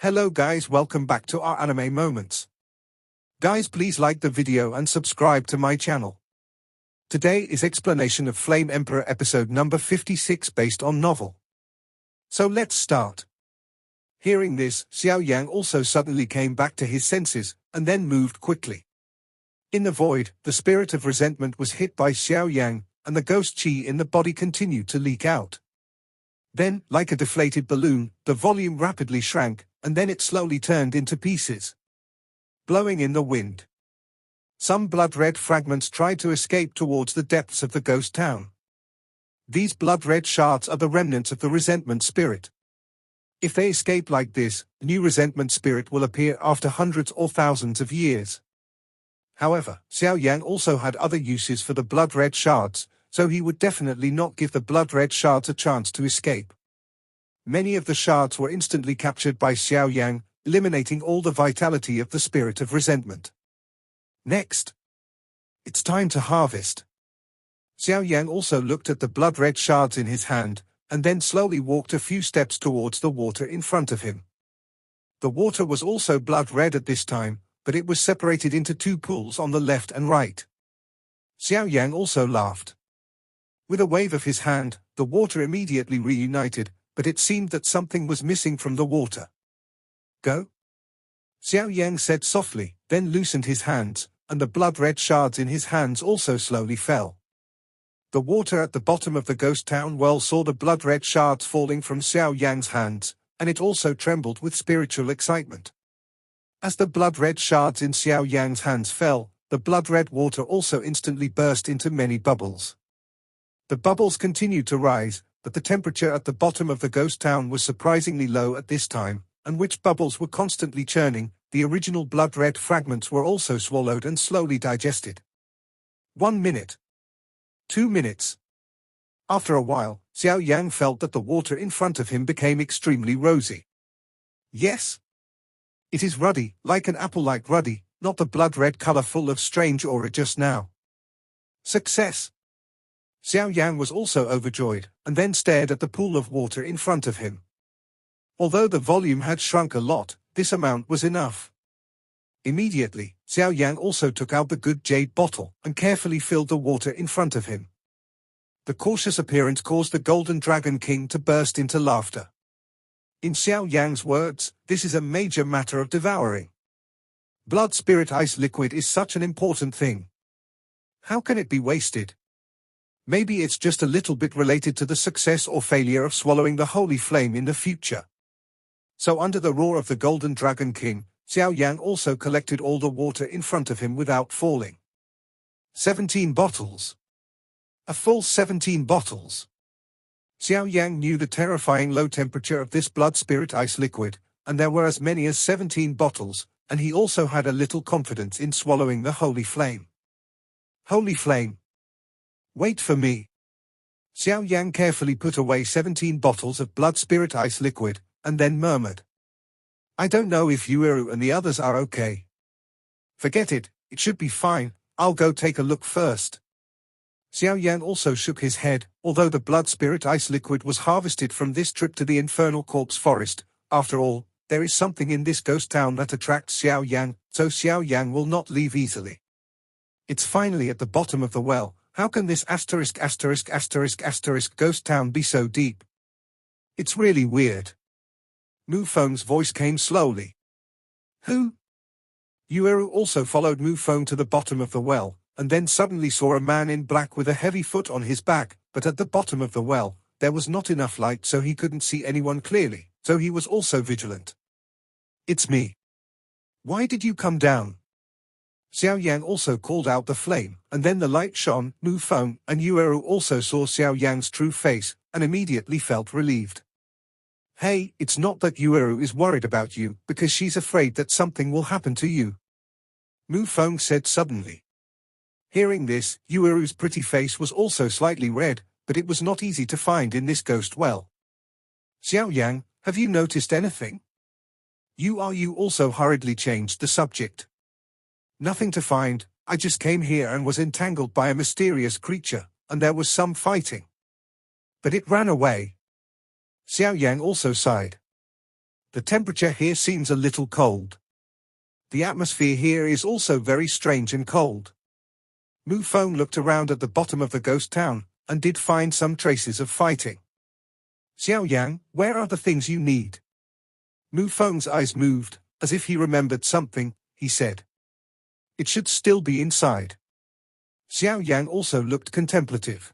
Hello guys, welcome back to our anime moments. Guys, please like the video and subscribe to my channel. Today is explanation of Flame Emperor episode number 56 based on novel. So let's start. Hearing this, Xiao Yan also suddenly came back to his senses, and then moved quickly. In the void, the spirit of resentment was hit by Xiao Yan, and the ghost chi in the body continued to leak out. Then, like a deflated balloon, the volume rapidly shrank, and then it slowly turned into pieces, blowing in the wind. Some blood-red fragments tried to escape towards the depths of the ghost town. These blood-red shards are the remnants of the resentment spirit. If they escape like this, a new resentment spirit will appear after hundreds or thousands of years. However, Xiao Yan also had other uses for the blood-red shards, so he would definitely not give the blood-red shards a chance to escape. Many of the shards were instantly captured by Xiao Yan, eliminating all the vitality of the spirit of resentment. Next, it's time to harvest. Xiao Yan also looked at the blood-red shards in his hand, and then slowly walked a few steps towards the water in front of him. The water was also blood-red at this time, but it was separated into two pools on the left and right. Xiao Yan also laughed. With a wave of his hand, the water immediately reunited, but it seemed that something was missing from the water. Go? Xiao Yan said softly, then loosened his hands, and the blood-red shards in his hands also slowly fell. The water at the bottom of the ghost town well saw the blood-red shards falling from Xiao Yan's hands, and it also trembled with spiritual excitement. As the blood-red shards in Xiao Yan's hands fell, the blood-red water also instantly burst into many bubbles. The bubbles continued to rise, but the temperature at the bottom of the ghost town was surprisingly low at this time, and which bubbles were constantly churning. The original blood-red fragments were also swallowed and slowly digested. 1 minute. 2 minutes. After a while, Xiao Yan felt that the water in front of him became extremely rosy. Yes. It is ruddy, like an apple-like ruddy, not the blood-red color full of strange aura just now. Success. Xiao Yan was also overjoyed, and then stared at the pool of water in front of him. Although the volume had shrunk a lot, this amount was enough. Immediately, Xiao Yan also took out the good jade bottle, and carefully filled the water in front of him. The cautious appearance caused the Golden Dragon King to burst into laughter. In Xiao Yan's words, this is a major matter of devouring. Blood spirit ice liquid is such an important thing. How can it be wasted? Maybe it's just a little bit related to the success or failure of swallowing the holy flame in the future. So under the roar of the Golden Dragon King, Xiao Yan also collected all the water in front of him without falling. 17 bottles. A full 17 bottles. Xiao Yan knew the terrifying low temperature of this blood spirit ice liquid, and there were as many as 17 bottles, and he also had a little confidence in swallowing the holy flame. Holy flame. Wait for me. Xiao Yan carefully put away 17 bottles of blood spirit ice liquid, and then murmured. I don't know if Yueru and the others are okay. Forget it, it should be fine, I'll go take a look first. Xiao Yan also shook his head. Although the blood spirit ice liquid was harvested from this trip to the infernal corpse forest, after all, there is something in this ghost town that attracts Xiao Yan, so Xiao Yan will not leave easily. It's finally at the bottom of the well. How can this ****** ghost town be so deep? It's really weird. Mu Feng's voice came slowly. Who? Yueru also followed Mu Feng to the bottom of the well, and then suddenly saw a man in black with a heavy foot on his back, but at the bottom of the well, there was not enough light so he couldn't see anyone clearly, so he was also vigilant. It's me. Why did you come down? Xiao Yan also called out the flame, and then the light shone. Mu Feng and Yueru also saw Xiao Yan's true face, and immediately felt relieved. Hey, it's not that Yueru is worried about you, because she's afraid that something will happen to you. Mu Feng said suddenly. Hearing this, Yueru's pretty face was also slightly red, but it was not easy to find in this ghost well. Xiao Yan, have you noticed anything? You also hurriedly changed the subject. Nothing to find, I just came here and was entangled by a mysterious creature, and there was some fighting. But it ran away. Xiao Yan also sighed. The temperature here seems a little cold. The atmosphere here is also very strange and cold. Mu Feng looked around at the bottom of the ghost town, and did find some traces of fighting. Xiao Yan, where are the things you need? Mu Feng's eyes moved, as if he remembered something. He said. It should still be inside. Xiao Yan also looked contemplative.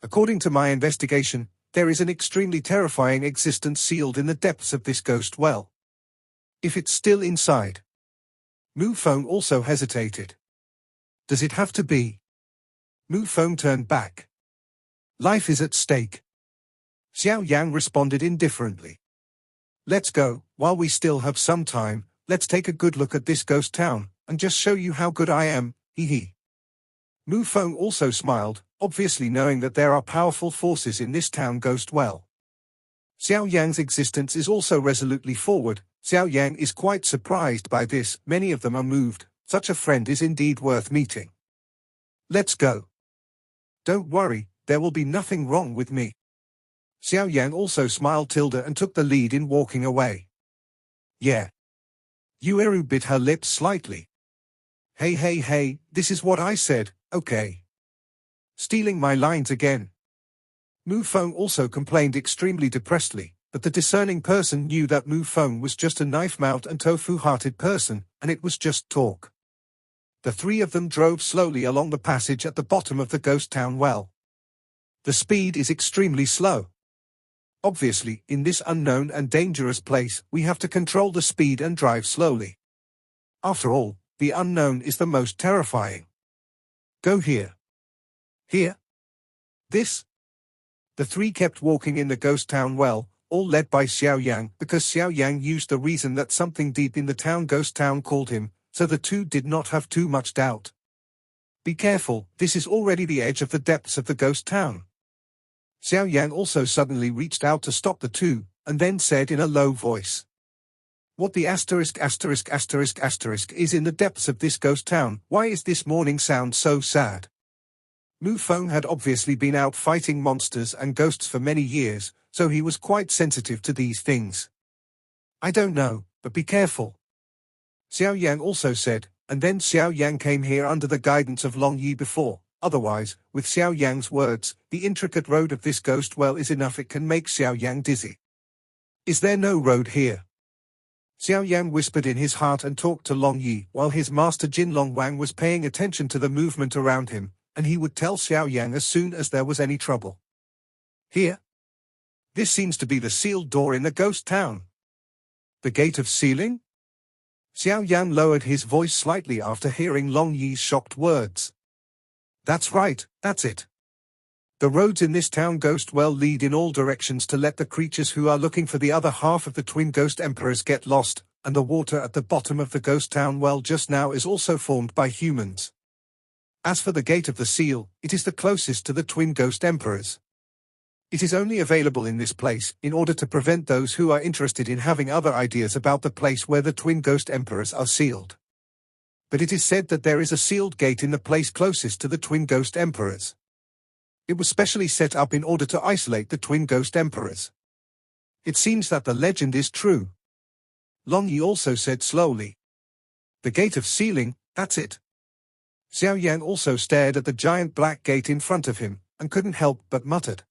According to my investigation, there is an extremely terrifying existence sealed in the depths of this ghost well. If it's still inside. Mu Feng also hesitated. Does it have to be? Mu Feng turned back. Life is at stake. Xiao Yang responded indifferently. Let's go, while we still have some time, let's take a good look at this ghost town, and just show you how good I am, hee. Mu Feng also smiled, obviously knowing that there are powerful forces in this town ghost well. Xiao Yang's existence is also resolutely forward. Xiao Yang is quite surprised by this, many of them are moved, such a friend is indeed worth meeting. Let's go. Don't worry, there will be nothing wrong with me. Xiao Yang also smiled tilde and took the lead in walking away. Yeah. Yueru bit her lips slightly. Hey, this is what I said, okay. Stealing my lines again. Mu Feng also complained extremely depressedly, but the discerning person knew that Mu Feng was just a knife-mouthed and tofu-hearted person, and it was just talk. The three of them drove slowly along the passage at the bottom of the ghost town well. The speed is extremely slow. Obviously, in this unknown and dangerous place, we have to control the speed and drive slowly. After all, the unknown is the most terrifying. Go here. Here. This. The three kept walking in the ghost town well, all led by Xiao Yang, because Xiao Yang used the reason that something deep in the town ghost town called him, so the two did not have too much doubt. Be careful, this is already the edge of the depths of the ghost town. Xiao Yang also suddenly reached out to stop the two, and then said in a low voice. What the asterisk is in the depths of this ghost town? Why is this morning sound so sad? Mu Feng had obviously been out fighting monsters and ghosts for many years, so he was quite sensitive to these things. I don't know, but be careful. Xiao Yang also said, and then Xiao Yang came here under the guidance of Long Yi before. Otherwise, with Xiao Yang's words, the intricate road of this ghost well is enough, it can make Xiao Yang dizzy. Is there no road here? Xiao Yang whispered in his heart and talked to Long Yi, while his master Jin Long Wang was paying attention to the movement around him, and he would tell Xiao Yang as soon as there was any trouble. Here? This seems to be the sealed door in the ghost town. The gate of sealing? Xiao Yang lowered his voice slightly after hearing Long Yi's shocked words. That's right, that's it. The roads in this town ghost well lead in all directions to let the creatures who are looking for the other half of the twin ghost emperors get lost, and the water at the bottom of the ghost town well just now is also formed by humans. As for the gate of the seal, it is the closest to the twin ghost emperors. It is only available in this place, in order to prevent those who are interested in having other ideas about the place where the twin ghost emperors are sealed. But it is said that there is a sealed gate in the place closest to the twin ghost emperors. It was specially set up in order to isolate the twin ghost emperors. It seems that the legend is true. Long Yi also said slowly. The gate of sealing, that's it. Xiao Yang also stared at the giant black gate in front of him, and couldn't help but muttered.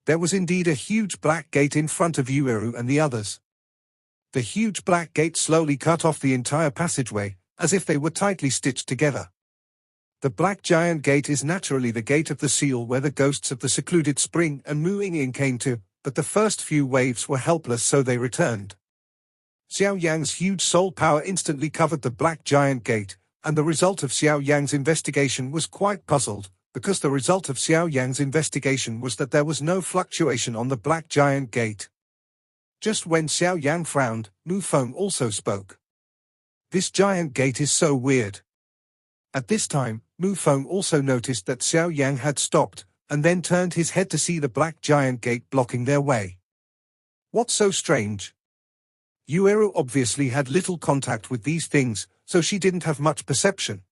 There was indeed a huge black gate in front of Yueru and the others. The huge black gate slowly cut off the entire passageway, as if they were tightly stitched together. The black giant gate is naturally the gate of the seal where the ghosts of the secluded spring and Mu Ying came to, but the first few waves were helpless, so they returned. Xiao Yang's huge soul power instantly covered the black giant gate, and the result of Xiao Yang's investigation was quite puzzled, because the result of Xiao Yang's investigation was that there was no fluctuation on the black giant gate. Just when Xiao Yang frowned, Mu Feng also spoke. This giant gate is so weird. At this time, Mu Feng also noticed that Xiao Yang had stopped, and then turned his head to see the black giant gate blocking their way. What's so strange? Yueru obviously had little contact with these things, so she didn't have much perception.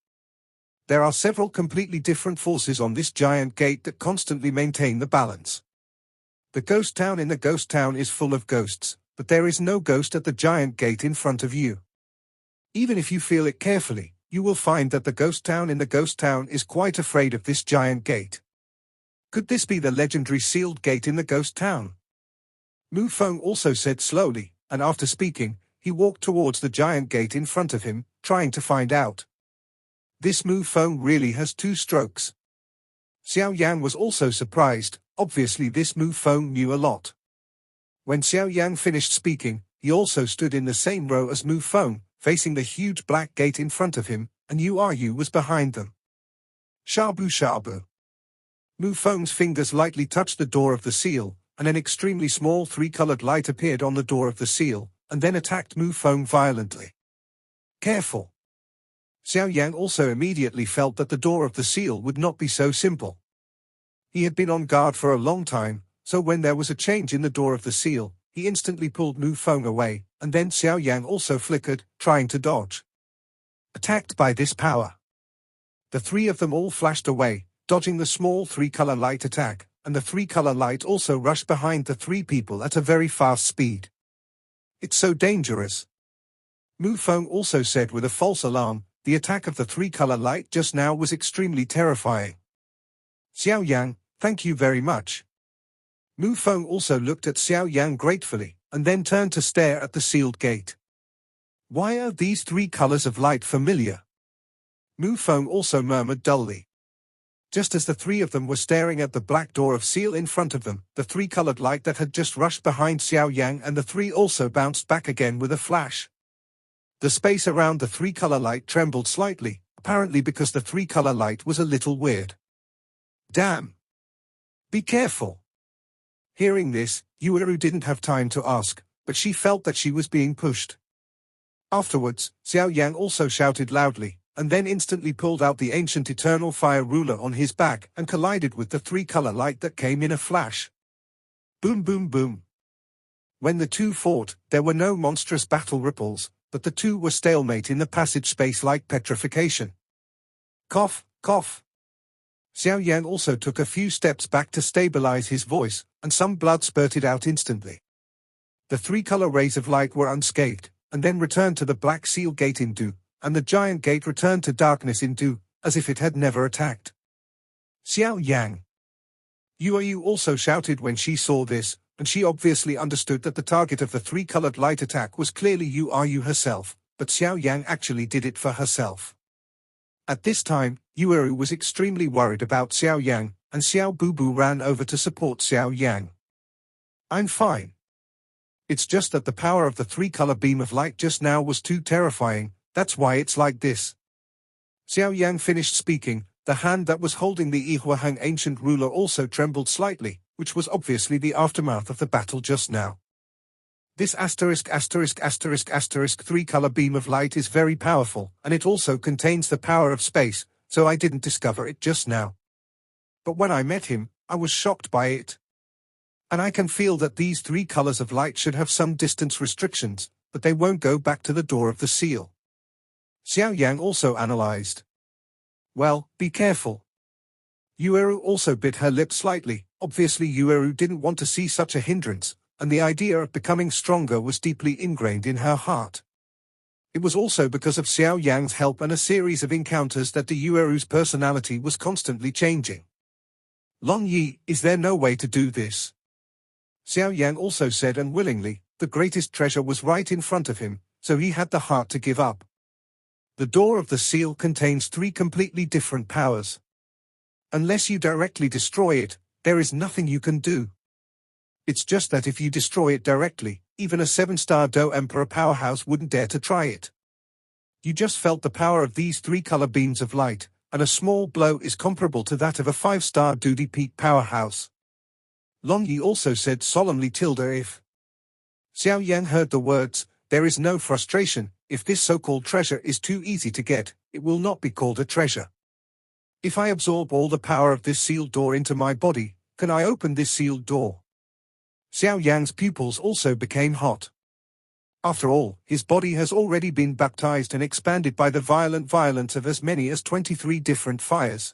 There are several completely different forces on this giant gate that constantly maintain the balance. The ghost town in the ghost town is full of ghosts, but there is no ghost at the giant gate in front of you. Even if you feel it carefully, you will find that the ghost town in the ghost town is quite afraid of this giant gate. Could this be the legendary sealed gate in the ghost town? Mu Feng also said slowly, and after speaking, he walked towards the giant gate in front of him, trying to find out. This Mu Feng really has 2 strokes. Xiao Yan was also surprised. Obviously this Mu Feng knew a lot. When Xiao Yan finished speaking, he also stood in the same row as Mu Feng, facing the huge black gate in front of him, and Yu was behind them. Shabu shabu. Mu Feng's fingers lightly touched the door of the seal, and an extremely small 3-colored light appeared on the door of the seal, and then attacked Mu Feng violently. Careful! Xiao Yan also immediately felt that the door of the seal would not be so simple. He had been on guard for a long time, so when there was a change in the door of the seal, he instantly pulled Mu Feng away, and then Xiao Yan also flickered, trying to dodge. Attacked by this power. The 3 of them all flashed away, dodging the small 3-color light attack, and the 3-color light also rushed behind the 3 people at a very fast speed. It's so dangerous. Mu Feng also said with a false alarm, the attack of the 3-color light just now was extremely terrifying. Xiao Yan, thank you very much. Mu Feng also looked at Xiao Yan gratefully, and then turned to stare at the sealed gate. Why are these 3 colors of light familiar? Mu Feng also murmured dully. Just as the 3 of them were staring at the black door of seal in front of them, the 3-colored light that had just rushed behind Xiao Yan and the 3 also bounced back again with a flash. The space around the 3-color light trembled slightly, apparently because the 3-color light was a little weird. Damn! Be careful! Hearing this, Yu didn't have time to ask, but she felt that she was being pushed. Afterwards, Xiao Yan also shouted loudly, and then instantly pulled out the ancient eternal fire ruler on his back and collided with the 3-color light that came in a flash. Boom boom boom. When the 2 fought, there were no monstrous battle ripples, but the 2 were stalemate in the passage space like petrification. Cough, cough. Xiao Yan also took a few steps back to stabilize his voice, and some blood spurted out instantly. The 3-color rays of light were unscathed, and then returned to the black seal gate in Du, and the giant gate returned to darkness in Du, as if it had never attacked. Xiao Yang. Yu also shouted when she saw this, and she obviously understood that the target of the 3-colored light attack was clearly Yu herself, but Xiao Yang actually did it for herself. At this time, Yu was extremely worried about Xiao Yang, and Xiao Bubu ran over to support Xiao Yang. I'm fine. It's just that the power of the 3-color beam of light just now was too terrifying, that's why it's like this. Xiao Yang finished speaking, the hand that was holding the Yihuahang ancient ruler also trembled slightly, which was obviously the aftermath of the battle just now. This asterisk 3-color beam of light is very powerful, and it also contains the power of space, so I didn't discover it just now. But when I met him, I was shocked by it. And I can feel that these 3 colors of light should have some distance restrictions, but they won't go back to the door of the seal. Xiao Yang also analyzed. Well, be careful. Yu also bit her lip slightly. Obviously Yu didn't want to see such a hindrance, and the idea of becoming stronger was deeply ingrained in her heart. It was also because of Xiao Yang's help and a series of encounters that the Yueru's personality was constantly changing. Long Yi, is there no way to do this? Xiao Yang also said unwillingly, the greatest treasure was right in front of him, so he had the heart to give up. The door of the seal contains 3 completely different powers. Unless you directly destroy it, there is nothing you can do. It's just that if you destroy it directly, even a 7-star Do Emperor powerhouse wouldn't dare to try it. You just felt the power of these 3-color beams of light, and a small blow is comparable to that of a 5-star Dudi Peak powerhouse. Long Yi also said solemnly if Xiao Yang heard the words, there is no frustration, if this so-called treasure is too easy to get, it will not be called a treasure. If I absorb all the power of this sealed door into my body, can I open this sealed door? Xiao Yang's pupils also became hot. After all, his body has already been baptized and expanded by the violent violence of as many as 23 different fires.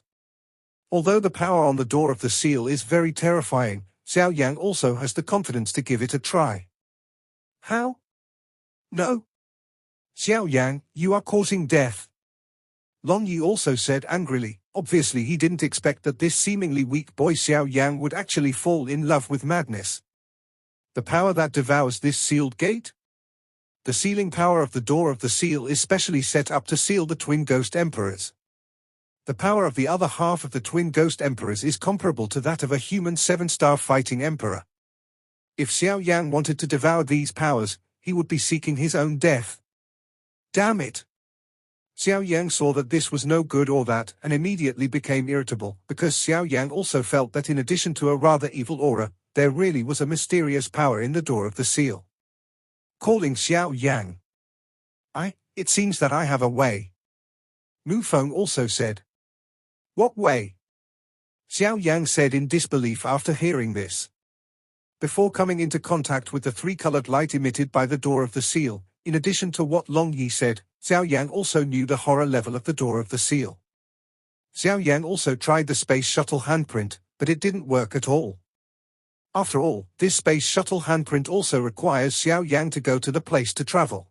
Although the power on the door of the seal is very terrifying, Xiao Yan also has the confidence to give it a try. How? No. Xiao Yan, you are causing death. Long Yi also said angrily. Obviously he didn't expect that this seemingly weak boy Xiao Yang would actually fall in love with madness. The power that devours this sealed gate? The sealing power of the door of the seal is specially set up to seal the twin ghost emperors. The power of the other half of the twin ghost emperors is comparable to that of a human 7-star fighting emperor. If Xiao Yang wanted to devour these powers, he would be seeking his own death. Damn it! Xiao Yang saw that this was no good or that, and immediately became irritable, because Xiao Yang also felt that in addition to a rather evil aura, there really was a mysterious power in the door of the seal. Calling Xiao Yang. It seems that I have a way. Mu Feng also said. What way? Xiao Yang said in disbelief after hearing this. Before coming into contact with the three-colored light emitted by the door of the seal, in addition to what Long Yi said, Xiao Yang also knew the horror level of the door of the seal. Xiao Yang also tried the space shuttle handprint, but it didn't work at all. After all, this space shuttle handprint also requires Xiao Yang to go to the place to travel.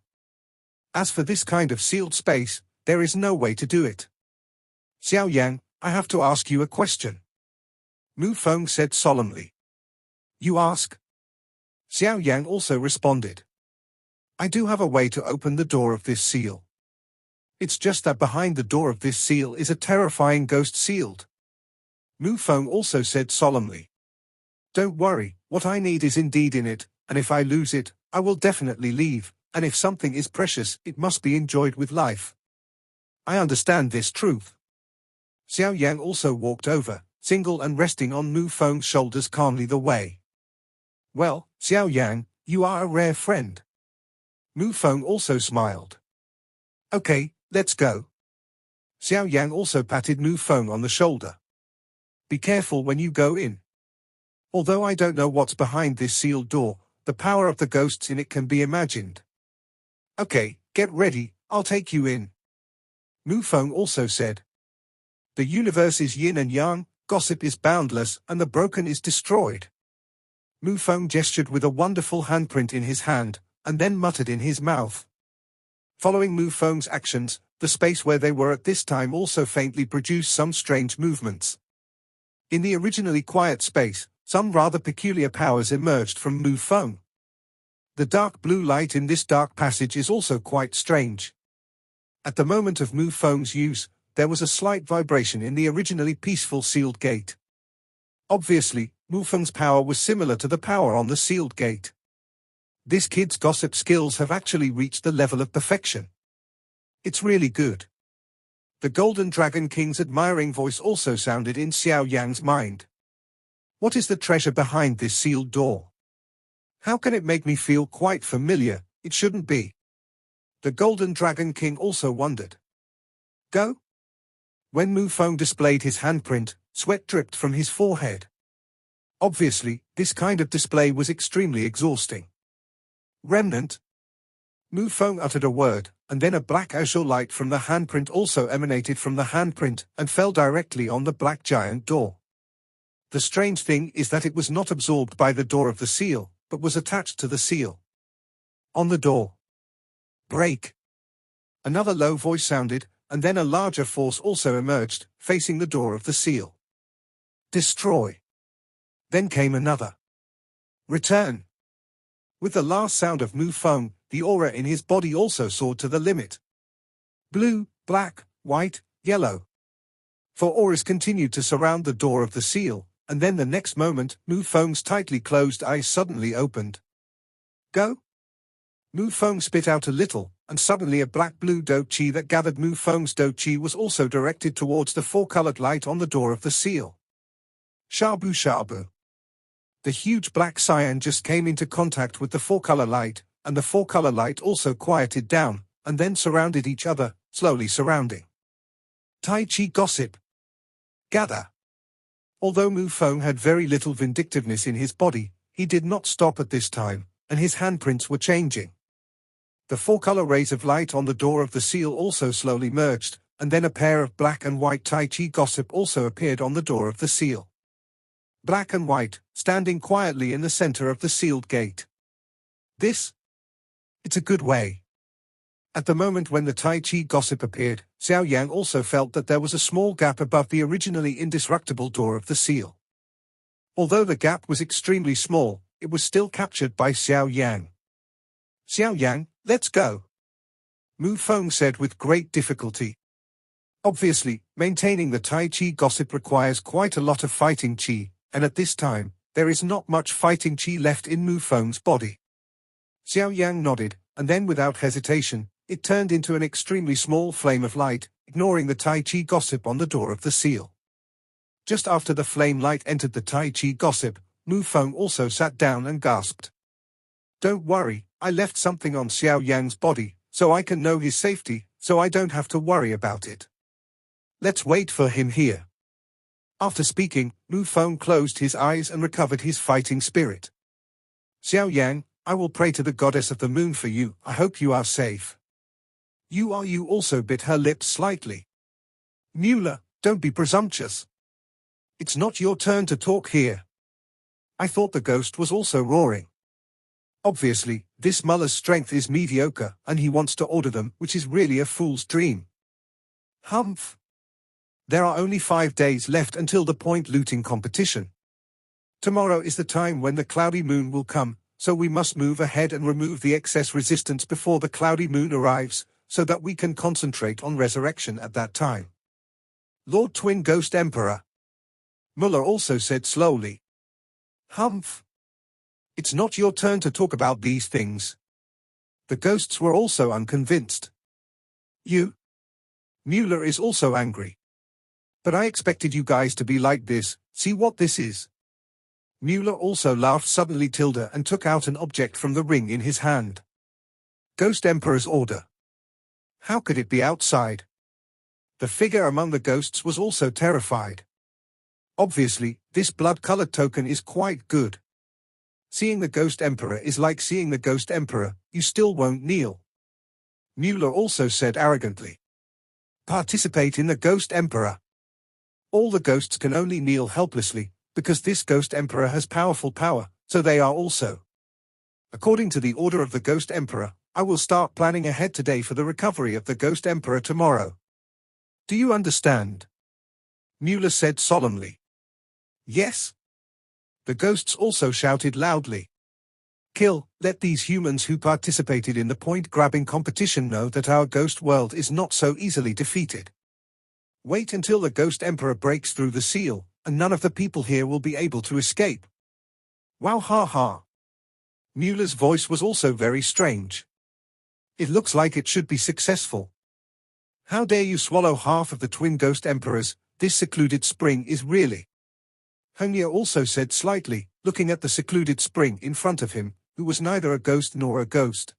As for this kind of sealed space, there is no way to do it. Xiao Yang, I have to ask you a question. Mu Feng said solemnly. You ask? Xiao Yang also responded. I do have a way to open the door of this seal. It's just that behind the door of this seal is a terrifying ghost sealed. Mu Feng also said solemnly. Don't worry, what I need is indeed in it, and if I lose it, I will definitely leave, and if something is precious, it must be enjoyed with life. I understand this truth. Xiao Yang also walked over, single and resting on Mu Feng's shoulders calmly the way. Well, Xiao Yang, you are a rare friend. Mu Feng also smiled. Okay, let's go. Xiao Yang also patted Mu Feng on the shoulder. Be careful when you go in. Although I don't know what's behind this sealed door, the power of the ghosts in it can be imagined. Okay, get ready, I'll take you in. Mu Feng also said. The universe is yin and yang, gossip is boundless, and the broken is destroyed. Mu Feng gestured with a wonderful handprint in his hand, and then muttered in his mouth. Following Mu Feng's actions, the space where they were at this time also faintly produced some strange movements. In the originally quiet space, some rather peculiar powers emerged from Mu Feng. The dark blue light in this dark passage is also quite strange. At the moment of Mu Feng's use, there was a slight vibration in the originally peaceful sealed gate. Obviously, Mu Feng's power was similar to the power on the sealed gate. This kid's gossip skills have actually reached the level of perfection. It's really good. The Golden Dragon King's admiring voice also sounded in Xiao Yang's mind. What is the treasure behind this sealed door? How can it make me feel quite familiar? It shouldn't be. The Golden Dragon King also wondered. Go? When Mu Feng displayed his handprint, sweat dripped from his forehead. Obviously, this kind of display was extremely exhausting. Remnant? Mu Feng uttered a word, and then a black azure light from the handprint also emanated from the handprint and fell directly on the black giant door. The strange thing is that it was not absorbed by the door of the seal, but was attached to the seal. On the door. Break. Another low voice sounded, and then a larger force also emerged, facing the door of the seal. Destroy. Then came another. Return. With the last sound of Mu Feng, the aura in his body also soared to the limit. Blue, black, white, yellow. Four auras continued to surround the door of the seal, and then the next moment, Mu Feng's tightly closed eyes suddenly opened. Go? Mu Feng spit out a little, and suddenly a black-blue do chi that gathered Mu Feng's do chi was also directed towards the four-colored light on the door of the seal. Shabu Shabu. The huge black cyan just came into contact with the four-color light, and the four-color light also quieted down, and then surrounded each other, slowly surrounding. Tai Chi gossip. Gather. Although Mu Feng had very little vindictiveness in his body, he did not stop at this time, and his handprints were changing. The four-color rays of light on the door of the seal also slowly merged, and then a pair of black and white Tai Chi gossip also appeared on the door of the seal. black and white, standing quietly in the center of the sealed gate. It's a good way. At the moment when the Tai Chi gossip appeared, Xiao Yan also felt that there was a small gap above the originally indestructible door of the seal. Although the gap was extremely small, it was still captured by Xiao Yan. Xiao Yan, let's go, Mu Feng said with great difficulty. Obviously, maintaining the Tai Chi gossip requires quite a lot of fighting chi, and at this time, there is not much fighting chi left in Mu Feng's body. Xiao Yan nodded, and then without hesitation, it turned into an extremely small flame of light, ignoring the Tai Chi gossip on the door of the seal. Just after the flame light entered the Tai Chi gossip, Mu Feng also sat down and gasped. Don't worry, I left something on Xiao Yan's body, so I can know his safety, so I don't have to worry about it. Let's wait for him here. After speaking, Mu Feng closed his eyes and recovered his fighting spirit. Xiao Yan, I will pray to the goddess of the moon for you, I hope you are safe. You also bit her lips slightly. Mueller, don't be presumptuous. It's not your turn to talk here. I thought the ghost was also roaring. Obviously, this muller's strength is mediocre, and he wants to order them, which is really a fool's dream. Humph. There are only 5 days left until the point looting competition. Tomorrow is the time when the cloudy moon will come, so we must move ahead and remove the excess resistance before the cloudy moon arrives, so that we can concentrate on resurrection at that time. Lord Twin Ghost Emperor. Muller also said slowly. Humph. It's not your turn to talk about these things. The ghosts were also unconvinced. You? Mueller is also angry. But I expected you guys to be like this, see what this is. Mueller also laughed suddenly and took out an object from the ring in his hand. Ghost Emperor's order. How could it be outside? The figure among the ghosts was also terrified. Obviously, this blood-colored token is quite good. Seeing the Ghost Emperor is like seeing the Ghost Emperor, you still won't kneel. Mueller also said arrogantly. Participate in the Ghost Emperor. All the ghosts can only kneel helplessly, because this Ghost Emperor has powerful power, so they are also. According to the order of the Ghost Emperor, I will start planning ahead today for the recovery of the Ghost Emperor tomorrow. Do you understand? Mueller said solemnly. Yes. The ghosts also shouted loudly. Let these humans who participated in the point-grabbing competition know that our ghost world is not so easily defeated. Wait until the Ghost Emperor breaks through the seal, and none of the people here will be able to escape. Wow ha ha. Mueller's voice was also very strange. It looks like it should be successful. How dare you swallow half of the twin Ghost Emperors, this secluded spring is really. Hongya also said slightly, looking at the secluded spring in front of him, who was neither a ghost nor a ghost.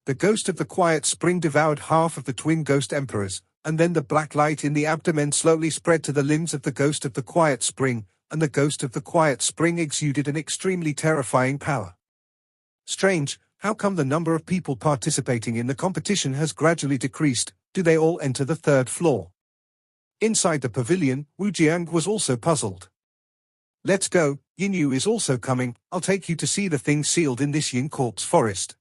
The ghost of the quiet spring devoured half of the twin Ghost Emperors, and then the black light in the abdomen slowly spread to the limbs of the ghost of the quiet spring, and the ghost of the quiet spring exuded an extremely terrifying power. Strange, how come the number of people participating in the competition has gradually decreased? Do they all enter the 3rd floor? Inside the pavilion, Wu Jiang was also puzzled. Let's go, Yin Yu is also coming, I'll take you to see the things sealed in this Yin Corpse forest.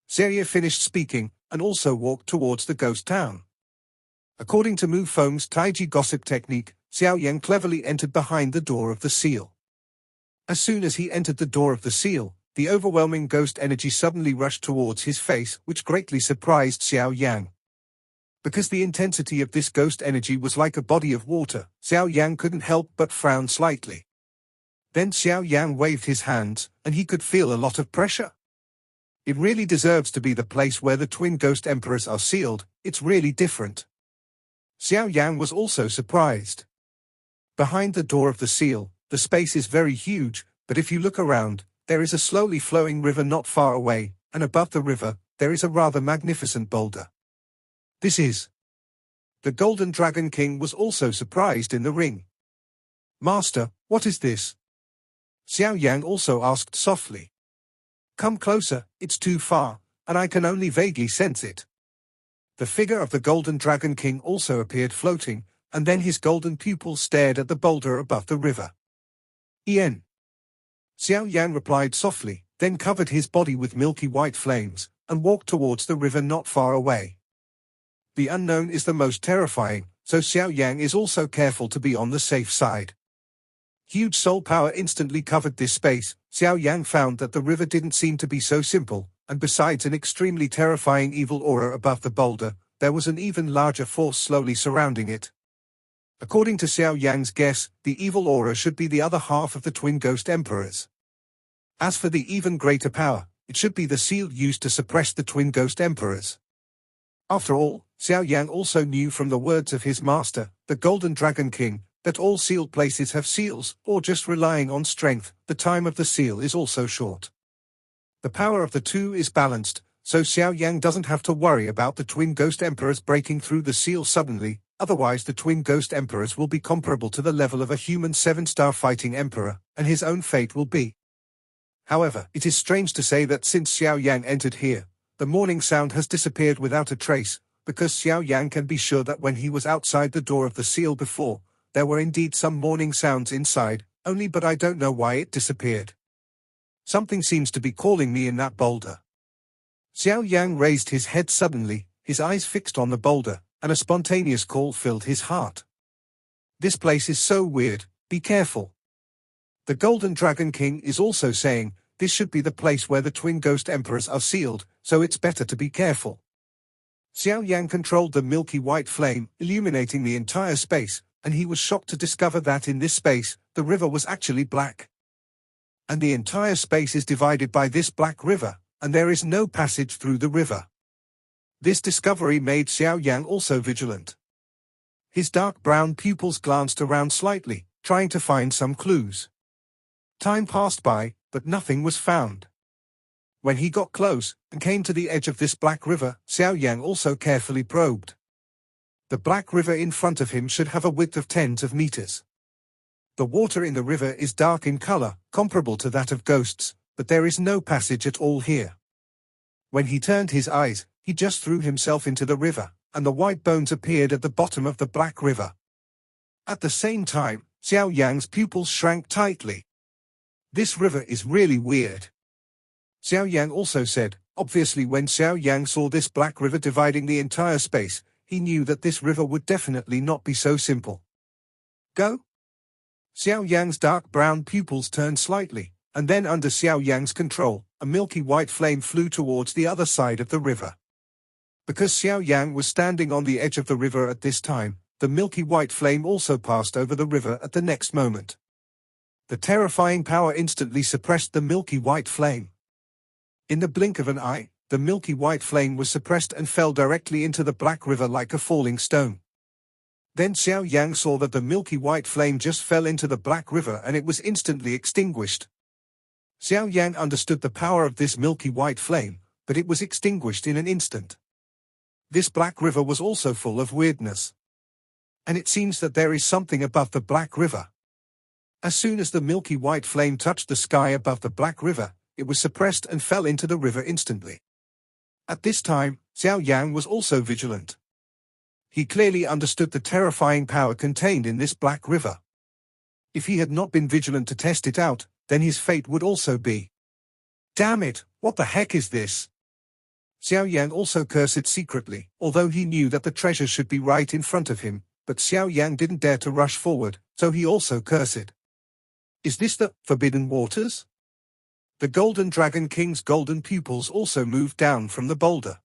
Xie finished speaking, and also walked towards the ghost town. According to Mu Feng's Taiji gossip technique, Xiao Yan cleverly entered behind the door of the seal. As soon as he entered the door of the seal, the overwhelming ghost energy suddenly rushed towards his face, which greatly surprised Xiao Yan. Because the intensity of this ghost energy was like a body of water, Xiao Yan couldn't help but frown slightly. Then Xiao Yan waved his hands, and he could feel a lot of pressure. It really deserves to be the place where the twin Ghost Emperors are sealed, it's really different. Xiao Yan was also surprised. Behind the door of the seal, the space is very huge, but if you look around, there is a slowly flowing river not far away, and above the river, there is a rather magnificent boulder. This is. The Golden Dragon King was also surprised in the ring. Master, what is this? Xiao Yan also asked softly. Come closer, it's too far, and I can only vaguely sense it. The figure of the Golden Dragon King also appeared floating, and then his golden pupils stared at the boulder above the river. Yen. Xiao Yan replied softly, then covered his body with milky white flames, and walked towards the river not far away. The unknown is the most terrifying, so Xiao Yang is also careful to be on the safe side. Huge soul power instantly covered this space. Xiao Yang found that the river didn't seem to be so simple, and besides an extremely terrifying evil aura above the boulder, there was an even larger force slowly surrounding it. According to Xiao Yang's guess, the evil aura should be the other half of the twin ghost emperors. As for the even greater power, it should be the seal used to suppress the twin ghost emperors. After all, Xiao Yang also knew from the words of his master, the Golden Dragon King, that all sealed places have seals, or just relying on strength, the time of the seal is also short. The power of the two is balanced, so Xiao Yang doesn't have to worry about the twin ghost emperors breaking through the seal suddenly, otherwise the twin ghost emperors will be comparable to the level of a human 7-star fighting emperor, and his own fate will be. However, it is strange to say that since Xiao Yang entered here, the morning sound has disappeared without a trace, because Xiao Yang can be sure that when he was outside the door of the seal before, there were indeed some morning sounds inside, but I don't know why it disappeared. Something seems to be calling me in that boulder. Xiao Yang raised his head suddenly, his eyes fixed on the boulder, and a spontaneous call filled his heart. This place is so weird, be careful. The Golden Dragon King is also saying, this should be the place where the twin ghost emperors are sealed, so it's better to be careful. Xiao Yang controlled the milky white flame, illuminating the entire space, and he was shocked to discover that in this space, the river was actually black. And the entire space is divided by this black river, and there is no passage through the river. This discovery made Xiao Yang also vigilant. His dark brown pupils glanced around slightly, trying to find some clues. Time passed by, but nothing was found. When he got close, and came to the edge of this black river, Xiao Yang also carefully probed. The black river in front of him should have a width of tens of meters. The water in the river is dark in color, comparable to that of ghosts, but there is no passage at all here. When he turned his eyes, he just threw himself into the river, and the white bones appeared at the bottom of the black river. At the same time, Xiao Yang's pupils shrank tightly. This river is really weird. Xiao Yang also said, obviously when Xiao Yang saw this black river dividing the entire space, he knew that this river would definitely not be so simple. Go? Xiao Yang's dark brown pupils turned slightly, and then under Xiao Yang's control, a milky white flame flew towards the other side of the river. Because Xiao Yang was standing on the edge of the river at this time, the milky white flame also passed over the river at the next moment. The terrifying power instantly suppressed the milky white flame. In the blink of an eye, the milky white flame was suppressed and fell directly into the black river like a falling stone. Then Xiao Yang saw that the milky white flame just fell into the black river and it was instantly extinguished. Xiao Yang understood the power of this milky white flame, but it was extinguished in an instant. This black river was also full of weirdness. And it seems that there is something above the black river. As soon as the milky white flame touched the sky above the black river, it was suppressed and fell into the river instantly. At this time, Xiao Yang was also vigilant. He clearly understood the terrifying power contained in this black river. If he had not been vigilant to test it out, then his fate would also be. Damn it, what the heck is this? Xiao Yang also cursed secretly, although he knew that the treasure should be right in front of him, but Xiao Yang didn't dare to rush forward, so he also cursed. Is this the forbidden waters? The Golden Dragon King's golden pupils also moved down from the boulder.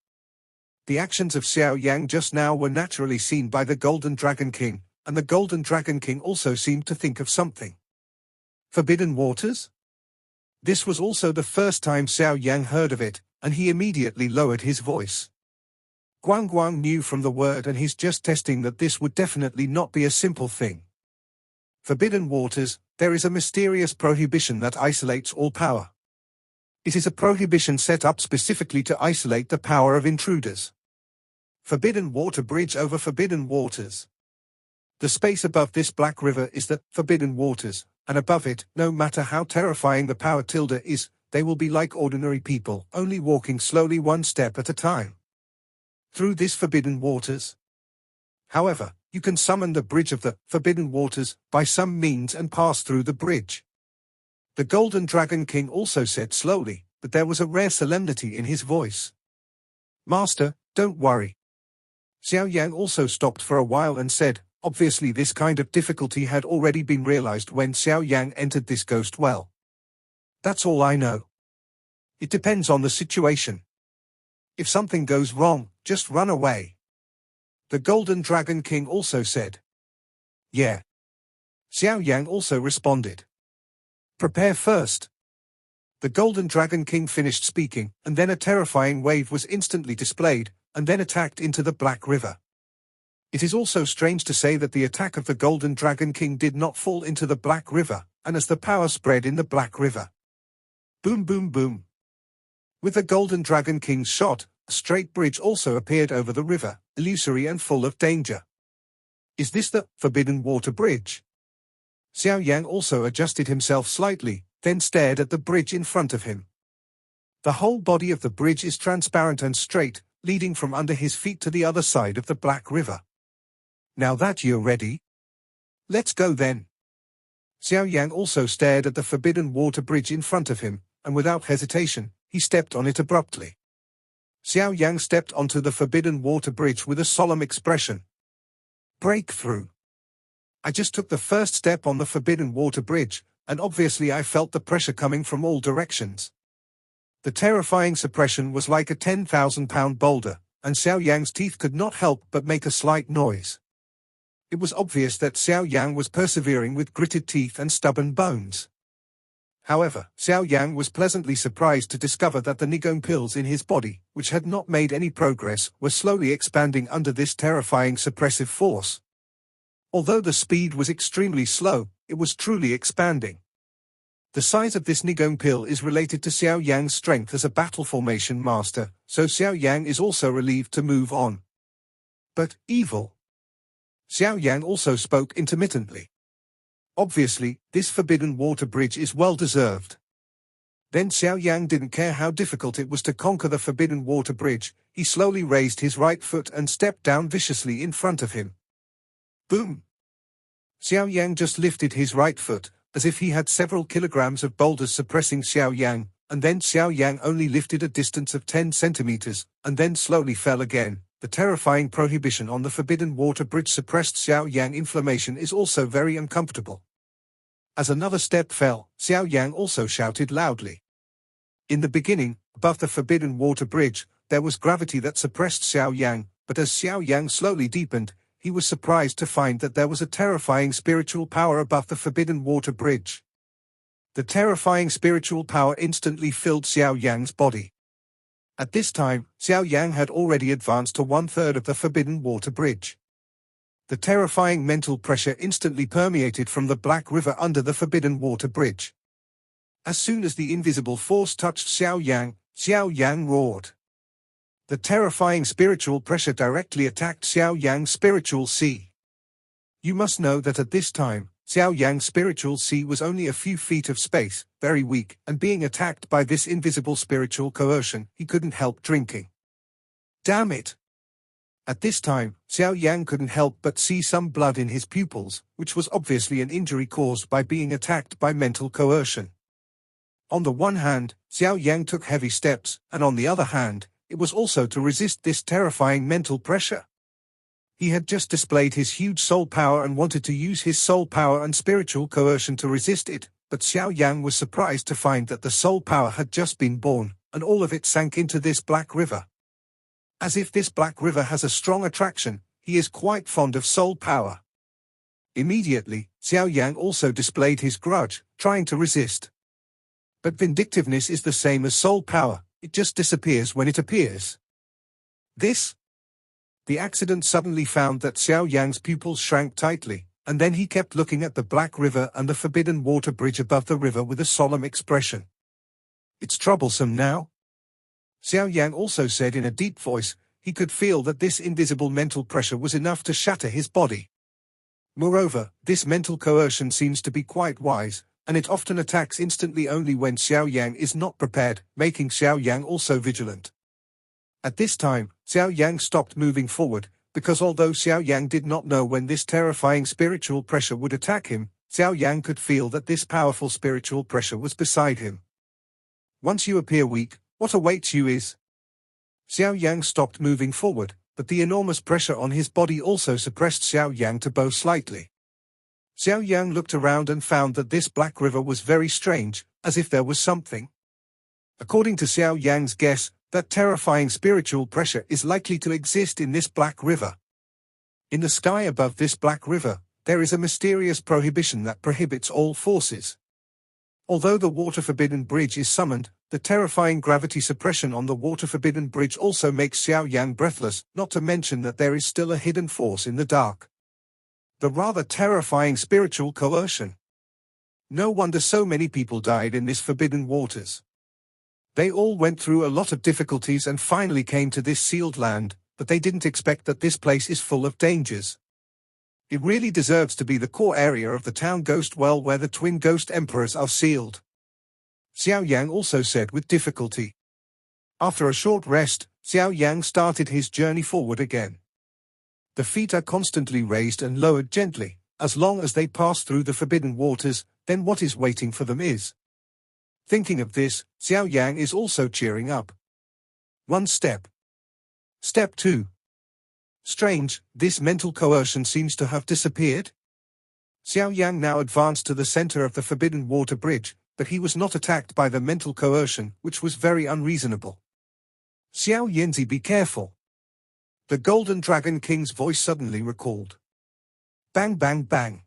The actions of Xiao Yang just now were naturally seen by the Golden Dragon King, and the Golden Dragon King also seemed to think of something. Forbidden waters? This was also the first time Xiao Yang heard of it, and he immediately lowered his voice. Guang Guang knew from the word and he's just testing that this would definitely not be a simple thing. Forbidden waters, there is a mysterious prohibition that isolates all power. It is a prohibition set up specifically to isolate the power of intruders. Forbidden water bridge over forbidden waters. The space above this black river is the forbidden waters, and above it, no matter how terrifying the power tilde is, they will be like ordinary people, only walking slowly one step at a time. Through this forbidden waters. However, you can summon the bridge of the forbidden waters by some means and pass through the bridge. The Golden Dragon King also said slowly, but there was a rare solemnity in his voice. Master, don't worry. Xiao Yan also stopped for a while and said, obviously this kind of difficulty had already been realized when Xiao Yang entered this ghost well. That's all I know. It depends on the situation. If something goes wrong, just run away. The Golden Dragon King also said. Yeah. Xiao Yang also responded. Prepare first. The Golden Dragon King finished speaking, and then a terrifying wave was instantly displayed, and then attacked into the Black River. It is also strange to say that the attack of the Golden Dragon King did not fall into the Black River, and as the power spread in the Black River. Boom boom boom. With the Golden Dragon King's shot, a straight bridge also appeared over the river, illusory and full of danger. Is this the Forbidden Water Bridge? Xiao Yang also adjusted himself slightly, then stared at the bridge in front of him. The whole body of the bridge is transparent and straight, leading from under his feet to the other side of the Black River. Now that you're ready, let's go then. Xiao Yang also stared at the Forbidden Water Bridge in front of him, and without hesitation, he stepped on it abruptly. Xiao Yang stepped onto the Forbidden Water Bridge with a solemn expression. Breakthrough. I just took the first step on the Forbidden Water Bridge, and obviously I felt the pressure coming from all directions. The terrifying suppression was like a 10,000-pound boulder, and Xiao Yang's teeth could not help but make a slight noise. It was obvious that Xiao Yang was persevering with gritted teeth and stubborn bones. However, Xiao Yang was pleasantly surprised to discover that the Nigong pills in his body, which had not made any progress, were slowly expanding under this terrifying suppressive force. Although the speed was extremely slow, it was truly expanding. The size of this Nigong pill is related to Xiao Yang's strength as a battle formation master, so Xiao Yang is also relieved to move on. But, evil. Xiao Yang also spoke intermittently. Obviously, this Forbidden Water Bridge is well-deserved. Then Xiao Yang didn't care how difficult it was to conquer the Forbidden Water Bridge. He slowly raised his right foot and stepped down viciously in front of him. Boom! Xiao Yang just lifted his right foot, as if he had several kilograms of boulders suppressing Xiao Yang, and then Xiao Yang only lifted a distance of 10 centimeters, and then slowly fell again. The terrifying prohibition on the Forbidden Water Bridge suppressed Xiao Yang. Inflammation is also very uncomfortable. As another step fell, Xiao Yang also shouted loudly. In the beginning, above the Forbidden Water Bridge, there was gravity that suppressed Xiao Yang, but as Xiao Yang slowly deepened, he was surprised to find that there was a terrifying spiritual power above the Forbidden Water Bridge. The terrifying spiritual power instantly filled Xiao Yang's body. At this time, Xiao Yang had already advanced to 1/3 of the Forbidden Water Bridge. The terrifying mental pressure instantly permeated from the Black River under the Forbidden Water Bridge. As soon as the invisible force touched Xiao Yang roared. The terrifying spiritual pressure directly attacked Xiao Yang's spiritual sea. You must know that at this time, Xiao Yang's spiritual sea was only a few feet of space, very weak, and being attacked by this invisible spiritual coercion, he couldn't help drinking. Damn it! At this time, Xiao Yang couldn't help but see some blood in his pupils, which was obviously an injury caused by being attacked by mental coercion. On the one hand, Xiao Yang took heavy steps, and on the other hand, it was also to resist this terrifying mental pressure. He had just displayed his huge soul power and wanted to use his soul power and spiritual coercion to resist it, but Xiao Yang was surprised to find that the soul power had just been born, and all of it sank into this Black River. As if this Black River has a strong attraction, he is quite fond of soul power. Immediately, Xiao Yang also displayed his grudge, trying to resist. But vindictiveness is the same as soul power, it just disappears when it appears. The accident suddenly found that Xiao Yang's pupils shrank tightly, and then he kept looking at the Black River and the Forbidden Water Bridge above the river with a solemn expression. It's troublesome now. Xiao Yang also said in a deep voice. He could feel that this invisible mental pressure was enough to shatter his body. Moreover, this mental coercion seems to be quite wise, and it often attacks instantly only when Xiao Yang is not prepared, making Xiao Yang also vigilant. At this time, Xiao Yang stopped moving forward, because although Xiao Yang did not know when this terrifying spiritual pressure would attack him, Xiao Yan could feel that this powerful spiritual pressure was beside him. Once you appear weak, what awaits you is... Xiao Yan stopped moving forward, but the enormous pressure on his body also suppressed Xiao Yan to bow slightly. Xiao Yan looked around and found that this black river was very strange, as if there was something. According to Xiao Yan's guess, that terrifying spiritual pressure is likely to exist in this black river. In the sky above this black river, there is a mysterious prohibition that prohibits all forces. Although the Water Forbidden Bridge is summoned, the terrifying gravity suppression on the Water Forbidden Bridge also makes Xiao Yan breathless, not to mention that there is still a hidden force in the dark. The rather terrifying spiritual coercion. No wonder so many people died in this forbidden waters. They all went through a lot of difficulties and finally came to this sealed land, but they didn't expect that this place is full of dangers. It really deserves to be the core area of the town Ghost Well where the twin ghost emperors are sealed. Xiao Yan also said with difficulty. After a short rest, Xiao Yan started his journey forward again. The feet are constantly raised and lowered gently, as long as they pass through the forbidden waters, then what is waiting for them is. Thinking of this, Xiao Yan is also cheering up. One step. Step 2. Strange, this mental coercion seems to have disappeared. Xiao Yan now advanced to the center of the Forbidden Water Bridge, but he was not attacked by the mental coercion, which was very unreasonable. Xiao Yanzi, be careful. The Golden Dragon King's voice suddenly recalled. Bang bang bang.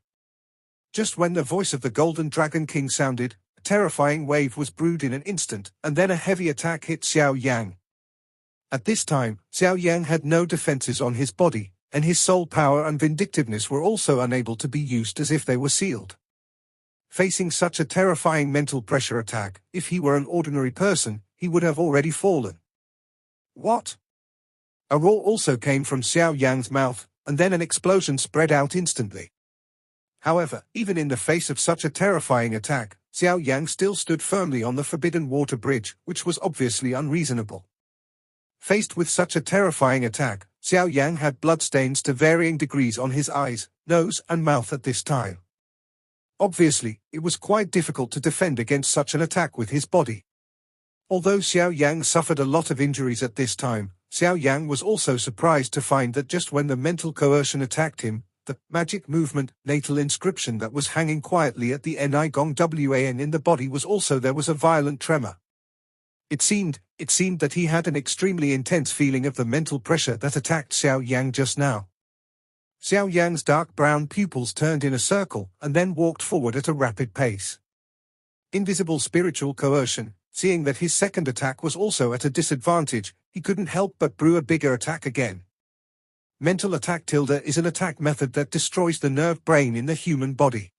Just when the voice of the Golden Dragon King sounded, a terrifying wave was brewed in an instant, and then a heavy attack hit Xiao Yan. At this time, Xiao Yan had no defenses on his body, and his soul power and vindictiveness were also unable to be used as if they were sealed. Facing such a terrifying mental pressure attack, if he were an ordinary person, he would have already fallen. What? A roar also came from Xiao Yan's mouth, and then an explosion spread out instantly. However, even in the face of such a terrifying attack, Xiao Yan still stood firmly on the Forbidden Water Bridge, which was obviously unreasonable. Faced with such a terrifying attack, Xiao Yan had bloodstains to varying degrees on his eyes, nose and mouth at this time. Obviously, it was quite difficult to defend against such an attack with his body. Although Xiao Yan suffered a lot of injuries at this time, Xiao Yan was also surprised to find that just when the mental coercion attacked him, the magic movement, natal inscription that was hanging quietly at the Nigong Wan in the body was also there was a violent tremor. It seemed that he had an extremely intense feeling of the mental pressure that attacked Xiao Yan just now. Xiao Yan's dark brown pupils turned in a circle and then walked forward at a rapid pace. Invisible spiritual coercion, seeing that his second attack was also at a disadvantage, he couldn't help but brew a bigger attack again. Mental attack is an attack method that destroys the nerve brain in the human body.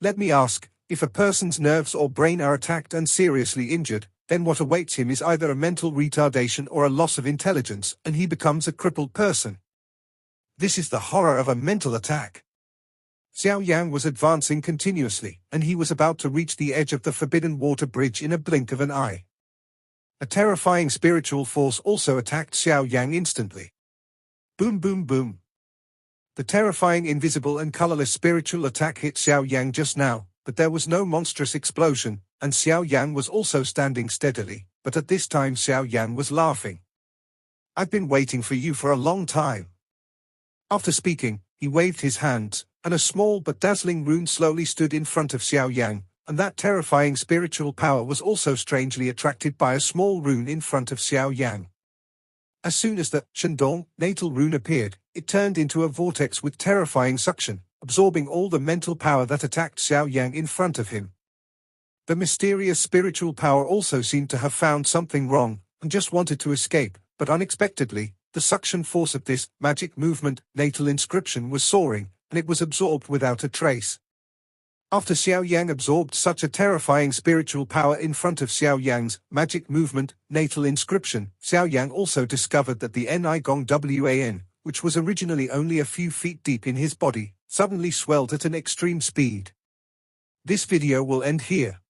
Let me ask, if a person's nerves or brain are attacked and seriously injured, then what awaits him is either a mental retardation or a loss of intelligence, and he becomes a crippled person. This is the horror of a mental attack. Xiao Yan was advancing continuously, and he was about to reach the edge of the Forbidden Water Bridge in a blink of an eye. A terrifying spiritual force also attacked Xiao Yan instantly. Boom boom boom. The terrifying invisible and colorless spiritual attack hit Xiao Yan just now, but there was no monstrous explosion, and Xiao Yan was also standing steadily, but at this time Xiao Yan was laughing. I've been waiting for you for a long time. After speaking, he waved his hands, and a small but dazzling rune slowly stood in front of Xiao Yan, and that terrifying spiritual power was also strangely attracted by a small rune in front of Xiao Yan. As soon as the Shandong natal rune appeared, it turned into a vortex with terrifying suction, absorbing all the mental power that attacked Xiao Yan in front of him. The mysterious spiritual power also seemed to have found something wrong, and just wanted to escape, but unexpectedly, the suction force of this magic movement, natal inscription was soaring, and it was absorbed without a trace. After Xiao Yan absorbed such a terrifying spiritual power in front of Xiao Yan's magic movement, natal inscription, Xiao Yan also discovered that the Nigong Wan, which was originally only a few feet deep in his body, suddenly swelled at an extreme speed. This video will end here.